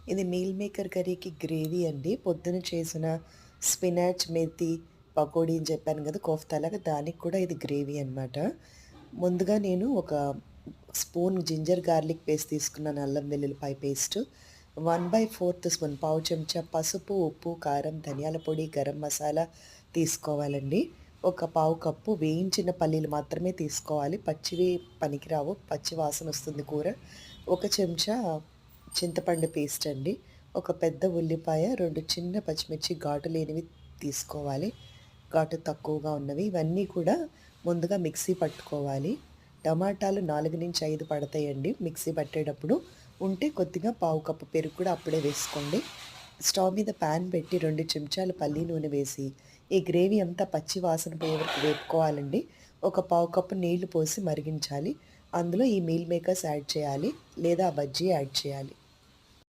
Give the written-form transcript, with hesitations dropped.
ఇది meal maker కర్రీకి gravy అండి. పొద్దున చేసిన స్పినాచ్, మెంతి పకోడీ అని చెప్పాను కదా! కోఫ్తాలాగా దానికి కూడా ఇది గ్రేవీ అనమాట. ముందుగా నేను ఒక స్పూన్ జింజర్ గార్లిక్ పేస్ట్ తీసుకున్నాను. అల్లం వెల్లుల్లిపాయ పేస్ట్. 1/4 స్పూన్ పావు చెంచా పసుపు, ఉప్పు, కారం, ధనియాల పొడి, గరం మసాలా తీసుకోవాలండి. ఒక పావు కప్పు వేయించిన పల్లీలు మాత్రమే తీసుకోవాలి. పచ్చివి పనికిరావు. పచ్చి వాసన వస్తుంది కూర. ఒక చెంచా చింతపండు పేస్ట్ అండి. ఒక పెద్ద ఉల్లిపాయ, 2 చిన్న పచ్చిమిర్చి ఘాటు లేనివి తీసుకోవాలి. ఘాటు తక్కువగా ఉన్నవి. ఇవన్నీ కూడా ముందుగా మిక్సీ పట్టుకోవాలి. టమాటాలు 4-5 పడతాయండి మిక్సీ పట్టేటప్పుడు. ఉంటే కొద్దిగా పావు కప్పు పెరుగు కూడా అప్పుడే వేసుకోండి. స్టవ్ మీద పాన్ పెట్టి 2 చెంచాలు పల్లి నూనె వేసి, ఈ గ్రేవీ అంతా పచ్చి వాసన పోయే వరకు వేపుకోవాలండి. ఒక పావు కప్పు నీళ్లు పోసి మరిగించాలి. అందులో ఈ మీల్ మేకర్స్ యాడ్ చేయాలి లేదా బజ్జీ యాడ్ చేయాలి.